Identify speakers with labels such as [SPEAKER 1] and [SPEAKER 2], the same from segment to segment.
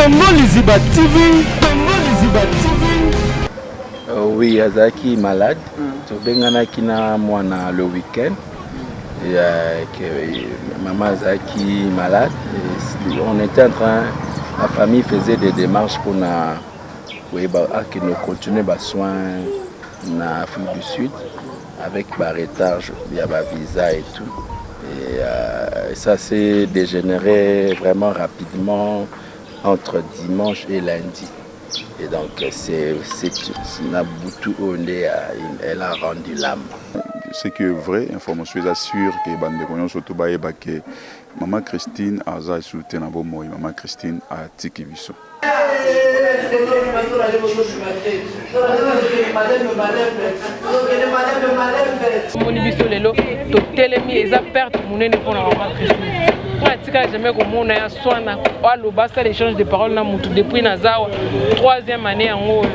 [SPEAKER 1] Congo Liziba TV.
[SPEAKER 2] Oui, Azaki malade. Tobengana kina mwana le week-end. Maman Azaki malade. On était en train, la famille faisait des démarches pour que nous continuions les soins en Afrique du Sud avec retard, il y a visa et tout. Et ça s'est dégénéré vraiment rapidement entre dimanche et lundi. Et donc c'est Nabutu Onde, elle a rendu l'âme.
[SPEAKER 3] Ce qui est vrai, information assure que bande de surtout que maman Christine a soutenu na bomo, maman Christine a tiki biso.
[SPEAKER 4] Moni biso lelo to telemi eza perte monene pour la maman Christine. Pratique jamais comme on a soin na alo basa l'échange de paroles na mutu depuis nazawa 3e année en haut.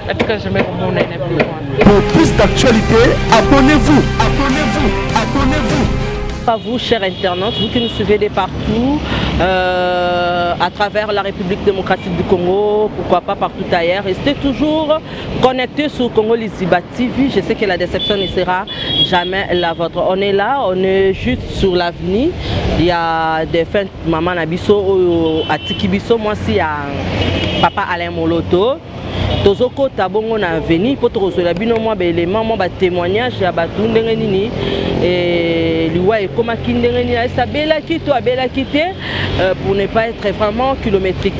[SPEAKER 4] Pratique jamais comme on a
[SPEAKER 1] Pour plus d'actualité, abonnez-vous.
[SPEAKER 5] À vous, chers internautes, vous qui nous suivez de partout, à travers la République démocratique du Congo, pourquoi pas partout ailleurs, restez toujours connectés sur Congo Liziba TV. Je sais que la déception ne sera jamais la vôtre. On est là, on est juste sur l'avenir. Il y a des fins, maman Nabiso, à Tikibiso, moi aussi, à papa Alain Moloto. Tozoko tabongo na veni pour tozola bino moi élément moi témoignage ya batu ndenge nini et liwa et comme kindenge nini ça bela kito abela kité pour ne pas être vraiment kilométrique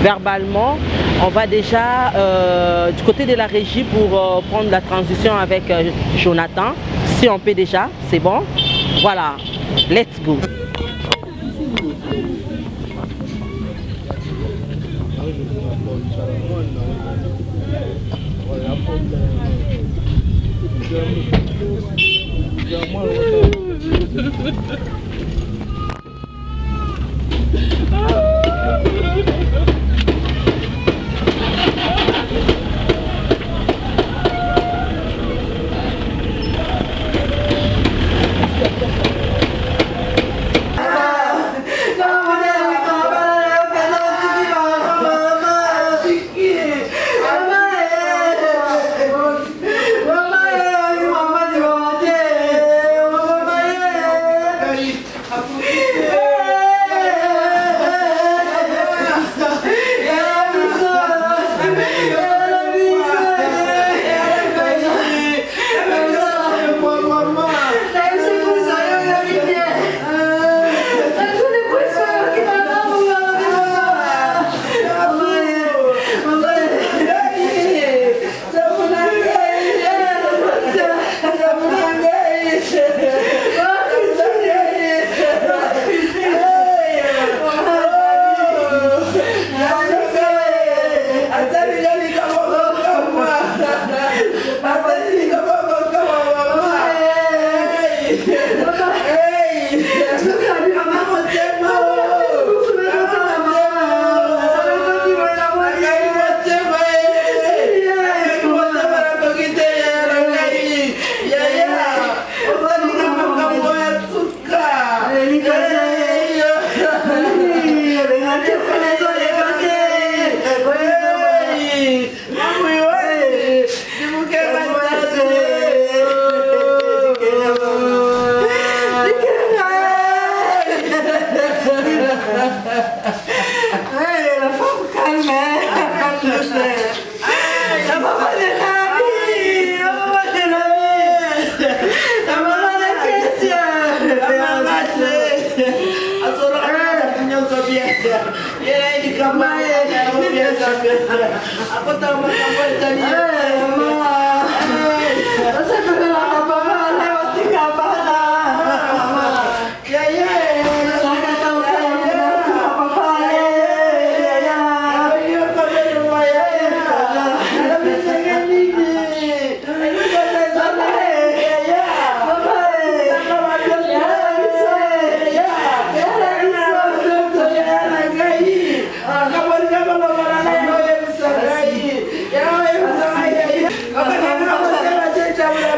[SPEAKER 5] verbalement. On va déjà du côté de la régie pour prendre la transition avec Jonathan, si on peut déjà, c'est bon. Voilà, let's go.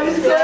[SPEAKER 6] Merci.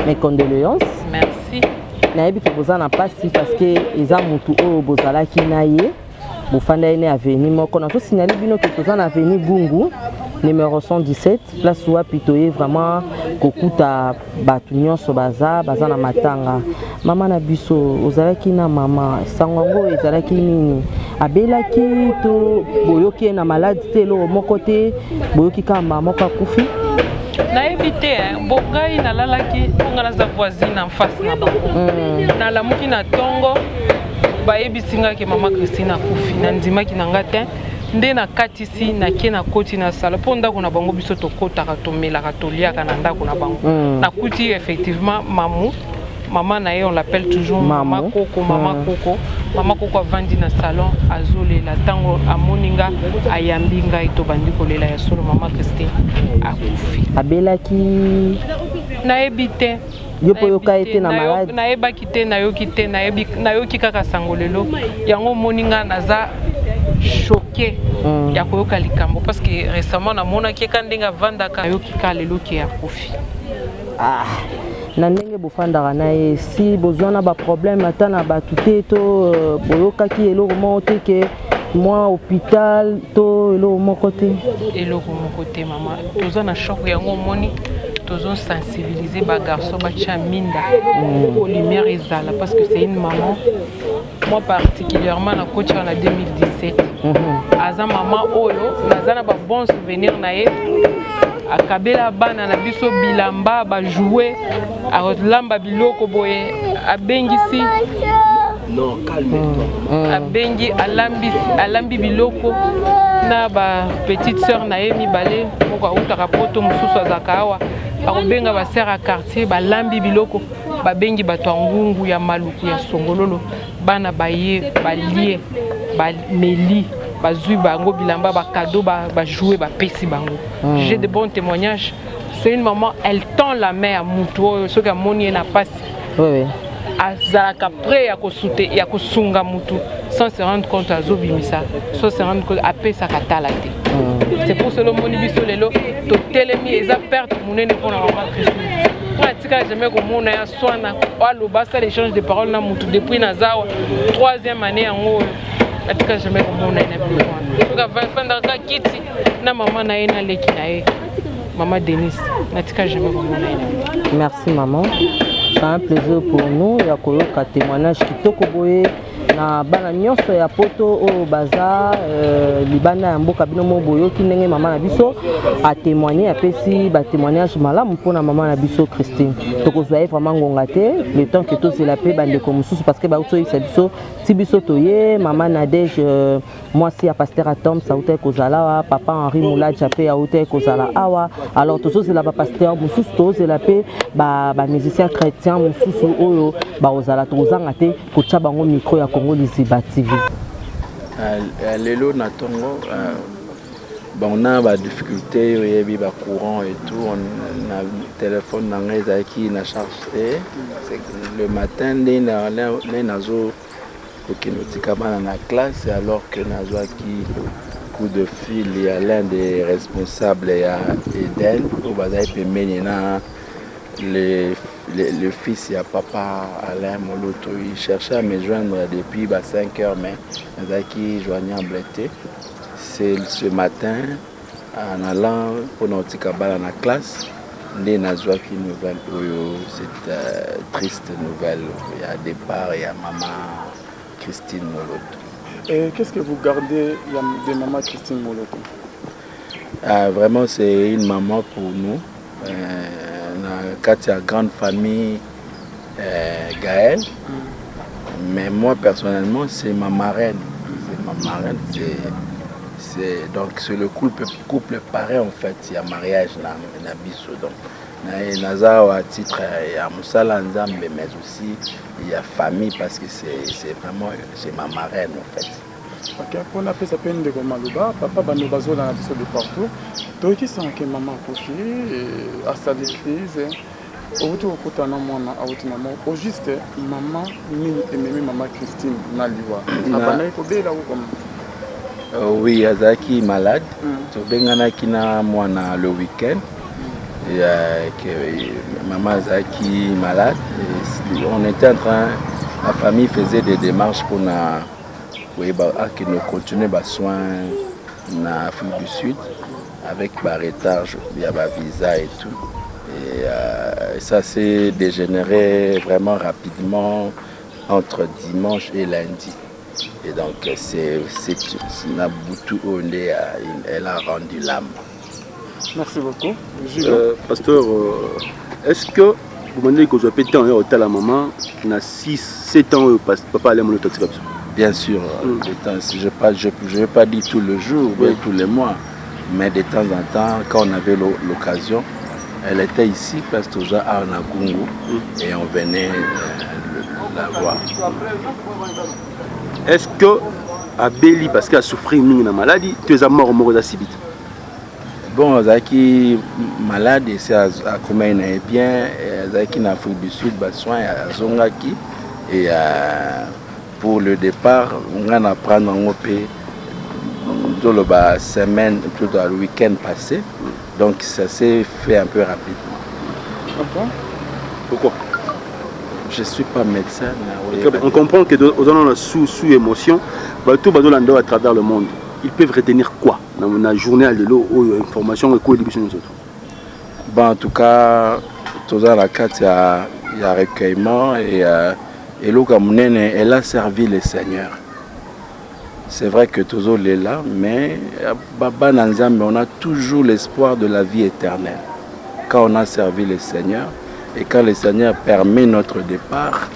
[SPEAKER 5] Mes condoléances.
[SPEAKER 4] Merci.
[SPEAKER 5] Nayebi que vous en a pas si parce que ils ont mutu o bozala kinaye. Bofanda ene avenue moko na to signaler bino que vous en avenue Gungu numéro 117 place où pitoyer vraiment kokuta batu nyonso baza na matanga. Mama na biso ozalaki na mama sangongo ezalaki nini abelaki to boyoki na malade te lo moko te boyoki ka mama moko akufi
[SPEAKER 4] nayebi te bongai nalalaki bonga naza voisine en face na bango nalamuki na tongo bayebisingaki mama Christine akufi na ndimaki na nga te nde na katisi na ke na koti na sala po ndako na bango biso tokotaka tomelaka toliaka na ndako na bango nakuti effectivement maman na ye on l'appelle toujours Mama Coco. Mama Coco avandi na salon azolela tango amoninga ayambi ngai to bandi kolela ya solo mama Christine akufi
[SPEAKER 5] abelaki
[SPEAKER 4] nayebi te
[SPEAKER 5] yopo yoka ete na malade
[SPEAKER 4] nayebaki te nayoki te nayoki kaka sangolelo yango moninga naza choqué ya koyoka likambo parce que récemment namonaki kandinga vandaka yoki ka lelo ki akufi
[SPEAKER 5] na ndenge bofandaka na ye si bozwana ba problème ata na batu te to boyokaki eloko moko te ke mwa hôpital to eloko moko te
[SPEAKER 4] mama toza na choc yango moni tozo sensibiliser ba garçon bacha minda au lumière ezala parce que c'est une maman moi particulièrement na coach en 2017 aza maman oyo naza na ba bon souvenir na ye akabela bana na biso bilamba ba jouer alamba biloko boye abengisi
[SPEAKER 2] non calme-toi
[SPEAKER 4] abengi alambi biloko na ba petite sœur na ye mibale moko autaka poto mosusu azaka awa akobenga ba sœur à quartier balambi biloko babengi bato ya ngungu ya maluku ya songololo bana baye balie bameli bazwi bango bilamba bakado bajouer bapesi bango. J'ai de bons témoignages. C'est une maman, elle tend la main à mutu soki amoni ye na pasi azalaka prêt ya kosunga mutu sans se rendre compte azobimisa sans se rendre compte apesaka tala te. C'est pour cela moni biso lelo totelemi eza perte monene mpona mama Christine. Atika jamais komona ya swana aloba ça l'échange de paroles na mutu depuis nazawa 3e année yango atika jamais komona ina biloko soka vafandaka kiti na mama na ye na leki na ye maman Denise atika jamais komona ina.
[SPEAKER 5] Merci maman, c'est un plaisir pour nous ya koyoka témoignage kitoko boye na bana nyonso ya poto o baza libanda ya mboka bino mo boyoki ndenge mama na biso a témoigner apesi ba témoignage malamu mpona mama na biso Christine. Tokozwa ye vraiment ngonga te le temps que tozela pe bandeko mosusu parce que baotoyisa biso ti biso toye mama Nadège mwasi ya pasteur Atom sauta kozala papa Henri Moulaja pe auta kozala awa alors tozozela ba pasteur mosusu tozela pe ba musicien chrétien mosusu oyo baozala tozanga te kotia bango micro ya Congo Liziba TV.
[SPEAKER 2] Lelo na Tongo, on a des difficultés, il y a courant et tout, on a un téléphone dans les qui n'a chargé. Le matin, les nazo dans la classe, alors que nazo qui coup de fil, il y a l'un des responsables, il y a Eden, au bazar maintenant le fils, il y a papa Alain Moloto, il cherchait à me joindre depuis 5 heures, mais qui joignable était. C'est ce matin, en allant pour notre cabane dans la classe, les Nazwa qui nouvelle, cette triste nouvelle. Il y a départ, il y a maman Christine Moloto.
[SPEAKER 6] Et qu'est-ce que vous gardez de maman Christine Moloto?
[SPEAKER 2] Vraiment, c'est une maman pour nous. Quand il y a grande famille Gaël, mais moi personnellement c'est ma marraine. C'est ma marraine, donc c'est le couple pareil en fait. Il y a mariage là, il y a bisou donc. Il y a à titre, il y a Moussala Nzambe, mais aussi il y a famille parce que c'est vraiment c'est ma marraine en fait.
[SPEAKER 6] Ok, pour la paix, ça peut être de Gomaluba, papa Banobazo dans la vie de partout. Donc, qui sent que maman couche à sa crise. Au juste, maman, maman Christine Naliwa.
[SPEAKER 2] Oui, Azaki est malade. Qui na moi le week-end. Maman Azaki est malade. On était en train, la famille faisait des démarches pour qui nous continuer les soins en Afrique du Sud avec un retard, il y a un visa et tout. Et ça s'est dégénéré vraiment rapidement entre dimanche et lundi. Et donc c'est Nabutu Onde, elle a rendu l'âme.
[SPEAKER 6] Merci beaucoup.
[SPEAKER 1] Pasteur, est-ce que vous me dites que vous avez été en hôtel à maman, qui a 6-7 ans, papa allait mon hôtel?
[SPEAKER 2] Bien sûr, je ne vais pas dire tout le jour, tous les mois, mais de temps en temps, quand on avait l'occasion, elle était ici, parce que déjà à Nagungu, et on venait la voir.
[SPEAKER 1] Est-ce que à Béli, parce qu'elle a souffert d'une maladie, tu es mort de si vite?
[SPEAKER 2] Bon, Zaki malade, c'est à comment il est bien, Zaki en Afrique du Sud, soin à Zongaki, et pour le départ, on va apprendre en OP dans la semaine, plutôt le week-end passé. Donc ça s'est fait un peu rapidement.
[SPEAKER 1] Pourquoi?
[SPEAKER 2] Je ne suis pas médecin.
[SPEAKER 1] On comprend que dans la sous-émotion, tout le à travers le monde, ils peuvent retenir quoi dans la journée de l'eau ou information et quoi de nous autres?
[SPEAKER 2] Bon, en tout cas, dans la carte, il y a recueillement et l'eau elle a servi le Seigneur. C'est vrai que toujours est là, mais on a toujours l'espoir de la vie éternelle. Quand on a servi le Seigneur et quand le Seigneur permet notre départ,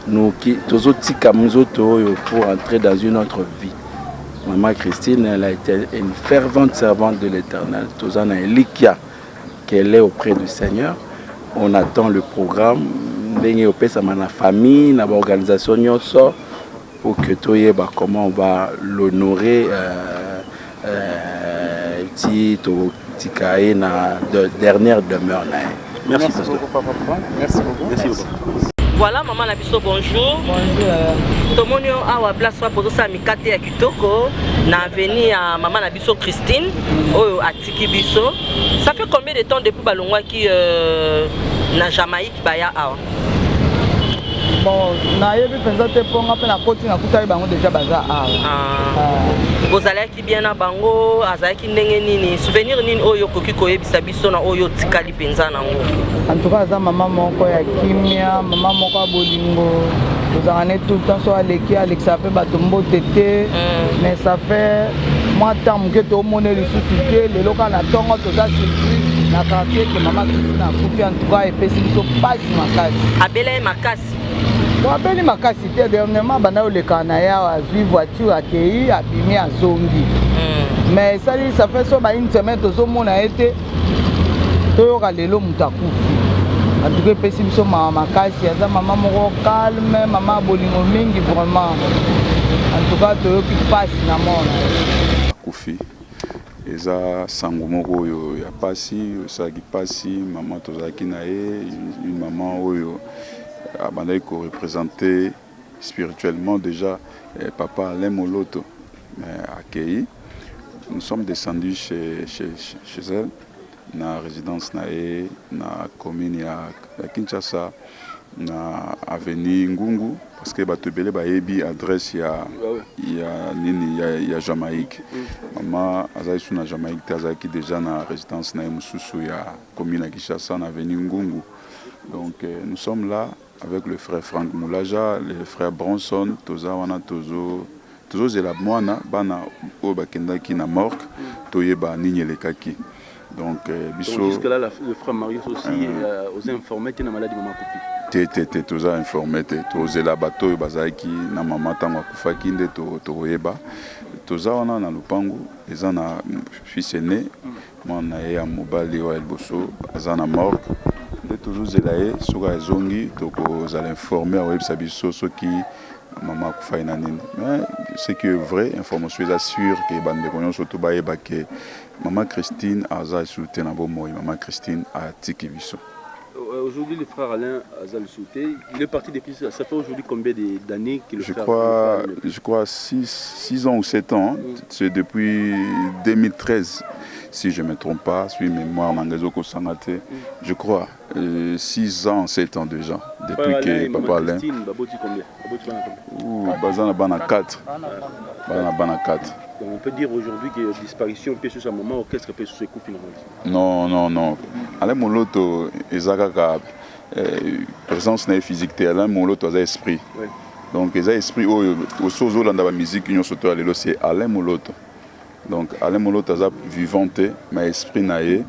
[SPEAKER 2] nous toujours pour entrer dans une autre vie. Maman Christine, elle a été une fervente servante de l'Éternel. Tous en Elikia qu'elle est auprès du Seigneur. On attend le programme. La famille, l'organisation pour que tu aies comment on va l'honorer de dernière demeure.
[SPEAKER 1] Merci
[SPEAKER 6] beaucoup, Papa. Merci beaucoup.
[SPEAKER 1] Merci beaucoup.
[SPEAKER 5] Voilà, maman Nabiso, bonjour. Bonjour. Tomonio awa place pour ça mikate ya kitoko na avenue à maman Nabiso Christine oyo atiki biso. Ça fait combien de temps depuis balongwa qui na Jamaïque baya awa?
[SPEAKER 7] Bon, na yebi penza te ponga pe na koti na kuta bango déjà baza awa.
[SPEAKER 5] Bozalaki bien na bango, azalaki ndenge nini? Souvenir nini oyo koki koyebisa biso na oyo tikali penza nango?
[SPEAKER 7] En tout cas, ça maman moko ya kimia, maman moko ya bolingo. Vous en êtes tout le temps sur Aleki, Alexa fait batombo tété, mais ça fait moi tant que tout le monde est ressuscité, les locaux na tongo tout ça surpris, na quartier que maman Christine a coupé en tout cas et puis ils sont pas si makasi.
[SPEAKER 5] Abela makasi.
[SPEAKER 7] Bon abeli makasi te dernièrement bana le kanaya a suivre voiture accueilli a bimi à zongi. Mais ça fait ça une semaine tout le monde a été toyoka lelo mutakufi. En tout cas, pesi biso mama kasi aza maman moko calme, maman bolingo mingi vraiment. En tout cas, toyoki pasi na mona.
[SPEAKER 3] Kufi. Eza sango moko oyo ya pasi, osaki pasi, maman tozaki na ye, une maman oyo abandaki ko représenter spirituellement déjà papa Alain Moloto accueilli. Nous sommes descendus chez elle. Na résidence nae na commune ya Kinshasa na avenue Ngungu parce que batebele bayebi adresse ya nini ya Jamaïque. Maman azaisu na Jamaïque azaki déjà na résidence nae mususu ya commune ya Kinshasa na avenue Ngungu. Donc nous sommes là avec le frère Franck Moulaja, le frère Bronson, toza wana tozo zela mwana bana o bakendaki na morgue toyeba nini lekaki. Donc,
[SPEAKER 1] jusque là, le frère Marius aussi aux informés qui na maladie maman Kofi.
[SPEAKER 3] Tous informés, tous la bateau bazaki na maman tango kufa kinde to yeba. Tous wana na lupango, ezana fils aîné, mona ya mobali wa elboso, azana morgue. De toujours zelaye soka ezongi toko za l'informer wa websa biso soki maman kufa inanine. Mais ce qui est vrai, information est sûre que bande konyo surtout ba yeba que maman Christine Aza Souté na bomoy, maman Christine a tiki biso.
[SPEAKER 1] Aujourd'hui, le frère Alain Aza Souté, il est parti depuis ça fait aujourd'hui combien d'années qu'il
[SPEAKER 3] Je crois 6 ans ou 7 ans, c'est depuis 2013 si je ne me trompe pas, suis mémoire Mangazoko Sangate, je crois 6 ans, 7 ans déjà depuis que papa Alain.
[SPEAKER 1] Christine, Baboti combien?
[SPEAKER 3] Bazana bana 4. Bana 4.
[SPEAKER 1] Donc on peut dire aujourd'hui qu'il y a une disparition un peu sur sa maman, qu'est-ce qu'elle peut sur ses coups finalement?
[SPEAKER 3] Non. Alain Moloto, ezaka présence physique, Alain Moloto a esprit. Ouais. Donc il a esprit au sozo dans la musique, c'est Alain Moloto. Donc Alain Moloto a vivante, mais esprit naé.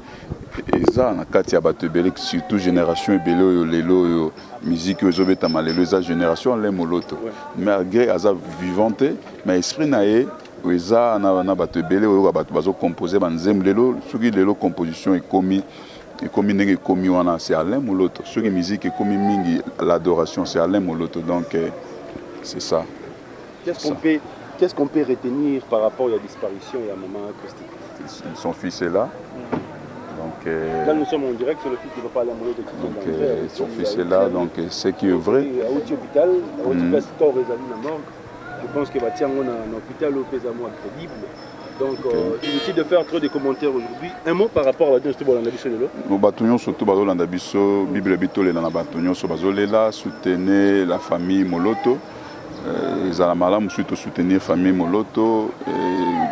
[SPEAKER 3] Et ça, on a Katia Batebele, surtout génération Ebelo, Lelo, musique, Ozobeta Malelo, ça génération Alain Moloto. Malgré Aza vivante, mais esprit naé. Eza na batebele oyo bato composer banzem lelo soki lelo composition ekomi ndenge ekomi wana c'est Alain Moloto soki musique ekomi mingi l'adoration c'est Alain Moloto donc c'est ça.
[SPEAKER 1] Qu'est-ce qu'on peut retenir par rapport à la disparition de maman Christine?
[SPEAKER 3] Son fils est là. Donc
[SPEAKER 1] là nous sommes en direct sur le fils de papa Alain Moloto.
[SPEAKER 3] Donc son fils est là donc ce qui est vrai.
[SPEAKER 1] À l'hôpital, à l'hôpital la morgue. Je pense que Batiang on a un hôpital au Pésamois crédible. Donc inutile de faire trop de commentaires aujourd'hui. Un mot par rapport à la dynastie Bolandabiso Lelo.
[SPEAKER 3] Nous battons surtout Bolandabiso, Bible Bitole dans la bataillon sur Bazolela, soutenir la famille Moloto. Zalamala musuto soutenir famille Moloto.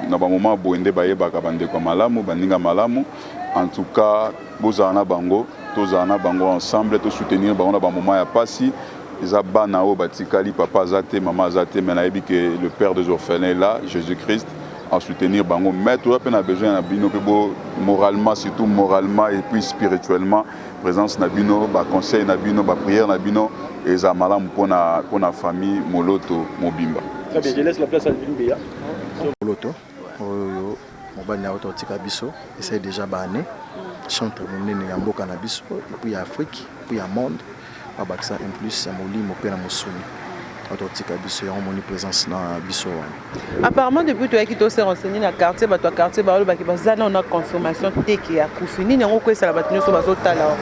[SPEAKER 3] Na ba moment boende baye bakabande kwa malamu, baninga malamu. En tout cas, bozana bango, tozana bango ensemble, to soutenir bango na ba moment ya pasi. eza bana oyo batikali papa aza te mama aza te mais nayebi que le père des orphelins est là Jésus-Christ en soutenir bango mais toza mpe na besoin na bino mpe bo moralement surtout moralement et puis spirituellement présence na bino baconseil na bino baprière na bino eza malamu mpona famille Moloto Mobimba.
[SPEAKER 1] Très bien, je laisse la place à Alvin Beya.
[SPEAKER 8] Moloto oyo mobali aoto tika biso essaye déjà baane chantre monene ya mboka na biso puis ya Afrique puis ya monde abakisa en plus ya molimo mpe na mosuni aoto tika biso ya moni présence na biso wana.
[SPEAKER 5] Apparemment depuis tu as quitté se renseigner na quartier ba to quartier ba lo ba ki bazana on a confirmation teke ya kufini nyango ko esala batino so bazotala.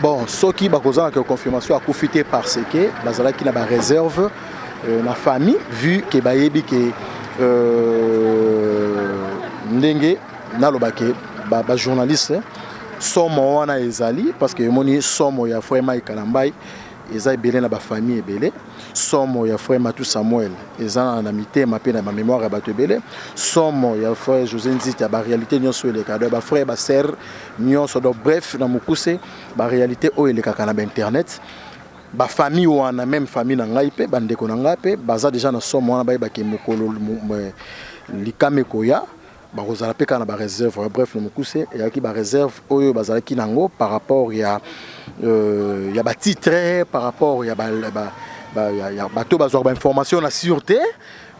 [SPEAKER 8] Bon soki bakozana que confirmation a kufité parce que bazala ki na ba réserve na famille vu que bayebi que ndenge nalobake ba journaliste somo wana ezali parce que moni somo ya frère Mike Kalambai eza ebele na ba famille ebele somo ya frère Matou Samuel eza na mitema pe na ma mémoire ya bato ebele somo ya frère José Nzita ba réalité nyonso eleka ba frère ba sœur nyonso donc bref na mukuse ba réalité o eleka kana ba internet ba famille wana même famille na ngai pe bandeko na ngai pe baza déjà na somo wana ba ke mokolo likame koya bakozala pe kana ba réserve bref na mukuse etaki ba réserve oyo bazala ki nango par rapport ya ba titre par rapport ya bato bazwa ba information na sûreté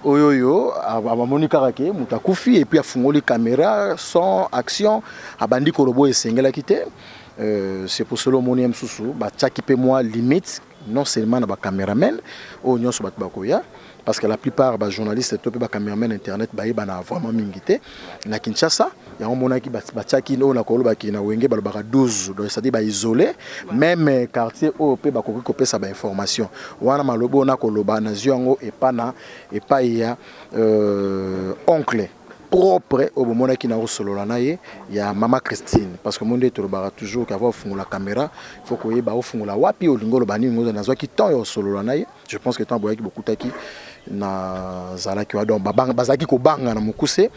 [SPEAKER 8] oyo abamoni karake mutakufi et puis afungoli caméra son action abandi kolobo esengela kité. C'est pour cela mon aime sous ba tchaki pe moi limite non seulement na ba caméraman o nyonso bat bakoya parce que la plupart ba journalistes to pe ba caméraman internet ba na vraiment mingité na Kinshasa ya on monaki ba tchaki no na koloba ki na wenge ba 12 donc c'est-à-dire ba isolé même quartier o pe ba koki kopesa ba information wana malobo na koloba na ziongo et pas ya oncle propre au moment qui n'a solo la naie il y a maman Christine parce que monde to bara toujours qu'avoir fond la caméra il faut que ba fond la wapi o lingolo bani ngozo na zo ki temps yo solo la naie je pense que tant boyaki beaucoup taki na zala ki wa donc bazaki ko banga na mukuse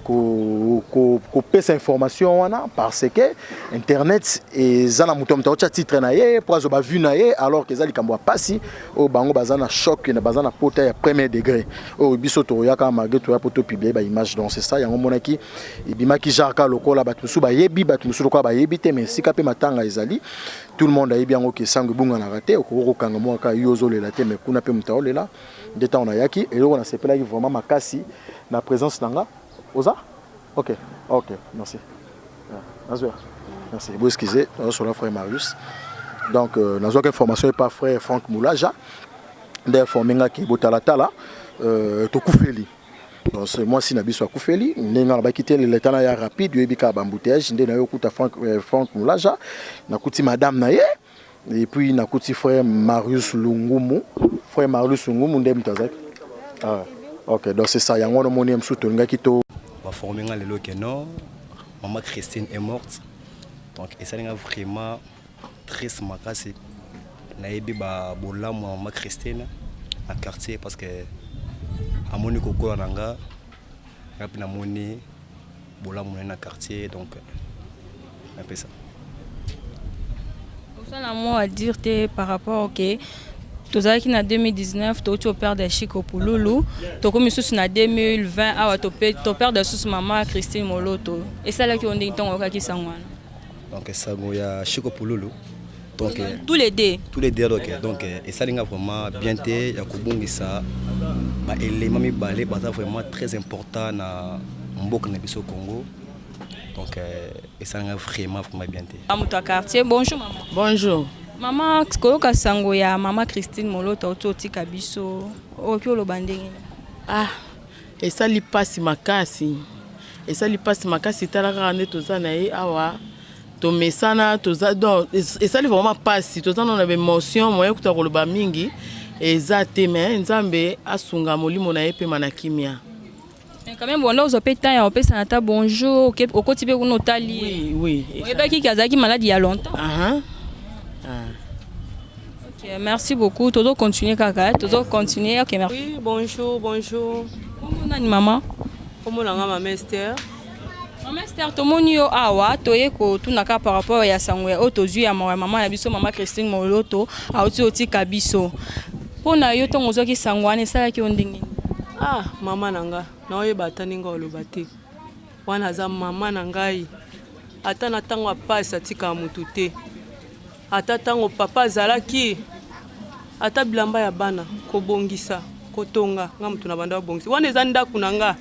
[SPEAKER 8] ko pesa information wana parce que internet ezana muto mtaocha titre na ye poazo ba vu na ye alors que ezali kambo pasi o bango bazana choc na bazana pota ya premier degré o biso to ya ka malgré to ya poto publier ba image donc c'est ça yango monaki ibimaki jarka lokola batu su ba yebi batu su lokola ba yebi te mais sika pe matanga ezali tout le monde a yebi yango ke sangue bunga na raté ko kanga mo ka yozo lela te mais kuna pe mtaolela ndeta on a yaki et on a sepela vraiment makasi na présence nanga Oza? Ok, merci. Merci. Vous excusez, sur le frère Marius. Donc, nous avons une formation par frère Franck Moulaja. D'ailleurs, formé qui Botalatala, Tokoufeli. Donc, moi, si Nabi soit Koufeli, nous avons quitté l'état rapide, nous avons embouteillage, nous avons écouté Franck Moulaja, nous avons écouté Madame Naye, et puis nous avons écouté frère Marius Lungumu. Frère Marius Lungumu, nous avons ok, donc c'est ça, il y a un moment où on
[SPEAKER 9] ma formé le loque non, maman Christine est morte, donc et ça n'est vraiment triste ma casse. Naïbi ba bola maman Christine à quartier parce que à mon coco ananga, rapina moni bola mon na quartier donc un peu ça.
[SPEAKER 10] Ça n'a mot à dire par rapport ok. Tozaki na 2019 tu au père de Chico Pouloulou to comme sous na 2020 awa to père de sous maman Christine Moloto et ça là qui on dit ton okaki sangwana
[SPEAKER 9] donc ça ya Chico Pouloulou donc
[SPEAKER 10] tous les deux
[SPEAKER 9] donc et ça linga vraiment bien té ya kobongisa ba élément mi balé ba vraiment très important na mboka na biso Congo donc et ça linga vraiment bien té
[SPEAKER 10] amuto quartier bonjour maman
[SPEAKER 5] bonjour
[SPEAKER 10] Maman, koyoka sango ya maman Christine Moloto otika biso okiolo bandenge.
[SPEAKER 11] Ah, esali pasi makasi. Esali pasi makasi talaka ne tozana e awa. To mesana toza donc esali vraiment pasi tozana na émotion moye kuta koloba mingi ezate mais nzambe asunga molimo na epe manakimia.
[SPEAKER 10] Mais quand même bon là ozope temps ya opesa na ta bonjour okoti pe kuno tali.
[SPEAKER 11] Oui.
[SPEAKER 10] Oyeba ki kazaki malade il y a longtemps. Ok, merci beaucoup. Todo continuer kaka, todo continuer. Ok, merci.
[SPEAKER 12] Oui, bonjour.
[SPEAKER 10] Comment nani maman?
[SPEAKER 12] Comment nanga maman Esther?
[SPEAKER 10] Esther tomoni yo awa toye ko tunaka par rapport ya sango ya otozui ya maman ya biso maman Christine Moloto auti otika biso pona yo tongo zoki sango ane sala ki ondingi
[SPEAKER 11] mama nanga na oyeba taninga olobate wana za mama nangai ata na tango apasa tika mutu te ata tango papa zalaki ata bilamba ya bana kobongisa kotonga nga mutu na banda bongisa wana eza ndaku nanga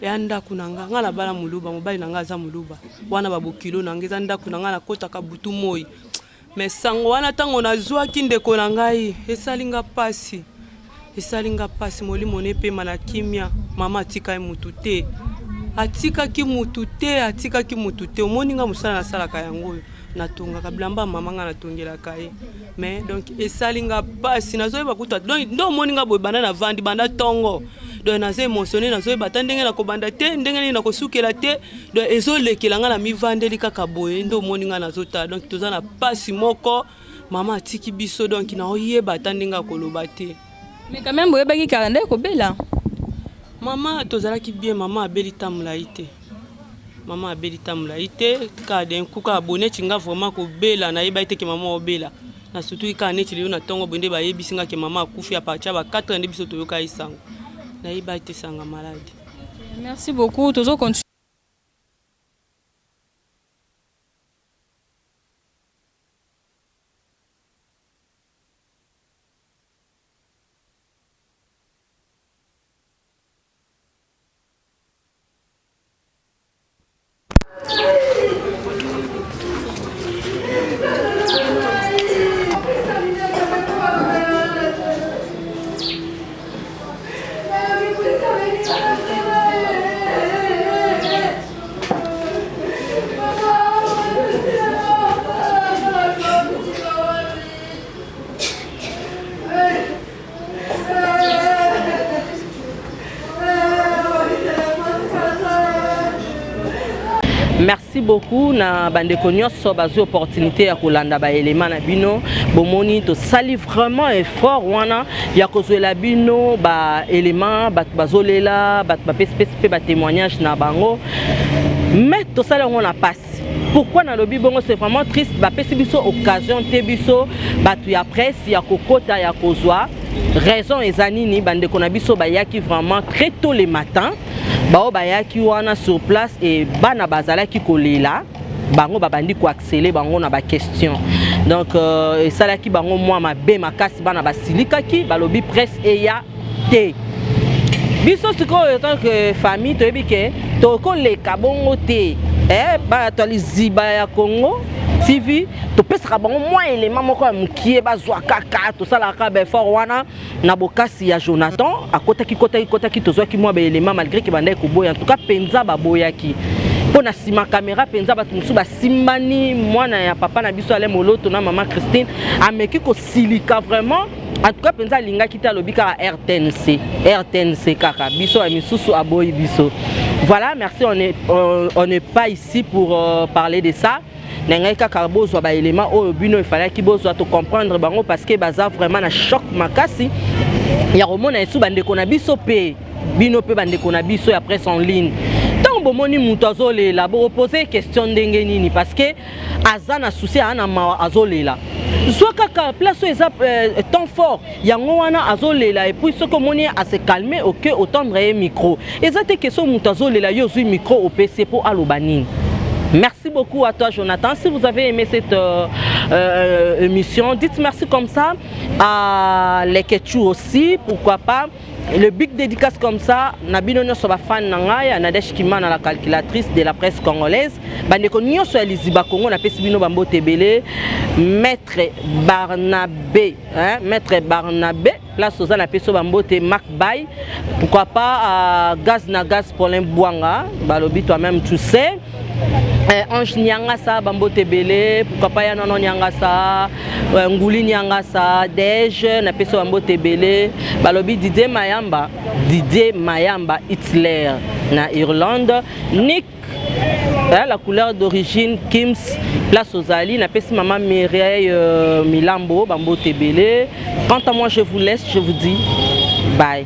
[SPEAKER 11] ya ndaku nanga nga na bala muluba mobali nanga za muluba wana babokilo nanga eza ndaku nanga na kota ka butu moi mais sango wana tango na zwaki ndeko na ngai esalinga pasi molimo ne pe mana kimia mama atika mutu te atikaki mutu te omoni nga musala na salaka yango natonga kabilamba mama nga natongelaka ye mais donc esalinga pasi nazoyeba kuta donc ndo omoni nga boye banda na vandi banda tongo donc nazo émotionné nazoyeba ta ndenge na kobanda te ndenge nini na kosukela te donc ezolekela nga na mivandeli kaka boye ndo omoni nga nazotala donc toza na pasi moko mama atiki biso donc na oyeba ta ndenge akoloba te
[SPEAKER 10] mais quand même boyebaki kaka nde kobela
[SPEAKER 11] mama tozalaki bien mama abeli tamula ite mama abeli tamula ite ka den kuka abone tinga vraiment kobela na yeba ite ke mama obela na surtout ka neti leo na tongo bonde ba yebisinga ke mama akufi a partir ba 4 ans de biso toyoka isango na yeba ite sanga malade.
[SPEAKER 10] Merci beaucoup tozo continue. Merci beaucoup na bandeko nyonso bazwi opportunité ya kolanda ba élément na bino bomoni to sali vraiment effort wana ya kozwela bino ba élément bat bazolela bat ba PSP ba témoignage na bango mais to sali on a passé. Pourquoi na lobi bongo c'est vraiment triste ba pesi biso occasion te biso batu ya presse ya kokota ya kozwa raison ezanini bandeko na biso bayaki vraiment très tôt le matin bao bayaki wana sur place et bana bazalaki kolela bango babandi ko accélérer bango na ba question donc esalaki bango moi mabe makasi bana basilikaki balobi presse eya te biso sikoyo tant que famille toyebi ke tokoleka bongo te ba toliziba ya Congo TV to pesaka bango moi élément moko ya mukie bazwa kaka to sala ka be fort wana na bokasi ya Jonathan akotaki tozwaki moi be élément malgré que bandai ko boya en tout cas penza ba boyaki pona sima caméra penza batu musu ba simbani mwana ya papa na biso ale Moloto na maman Christine ameki ko silika vraiment en tout cas penza linga kita lobika RTNC kaka biso ya misusu aboyi biso. Voilà, merci, on n'est pas ici pour parler de ça. Nengaika karbozo ba élément au bino il fallait qu'il bozo to comprendre bango parce que baza vraiment na choc makasi. Ya romona esu bande kona biso pe bino pe bande kona biso ya presse en ligne. Tant bomoni muto azolela bo poser question ndenge nini parce que azana souci ana ma azolela. Soit kaka place eza temps fort yango wana azolela et puis ce que moni à se calmer OK autant un micro. Ezate question muto azolela yo zui micro au PC pour alobanine. Merci beaucoup à toi Jonathan. Si vous avez aimé cette émission, dites merci comme ça à les Ketchou aussi, pourquoi pas. Le big dédicace comme ça, Nabino Nyoso ba fan nanga, Nadège Kimana la calculatrice de la presse congolaise. Bandeko Nyoso Eliziba Congo na pesi bino bambo tebele, Maître Barnabé, Maître Barnabé, place aux na peso bambo te Mac Bay. Pourquoi pas Gaz na Gaz Paulin Bouanga, balobi toi-même tu sais. Ange Nyangasa, Bambo Tebele, pourquoi pas Yanono Nyangasa, Ngouli Nyangasa, Dej, Napeso Bambo Tebele, Balobi Didier Mayamba, Hitler, na Irlande, Nick, la couleur d'origine, Kims, place aux Ali, Napesi Maman Mireille Milambo, Bambo Tebele. Quant à moi, je vous laisse, je vous dis bye.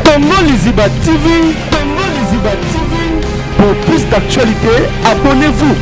[SPEAKER 12] Congo Liziba TV, Congo Liziba TV. Pour plus d'actualités, abonnez-vous.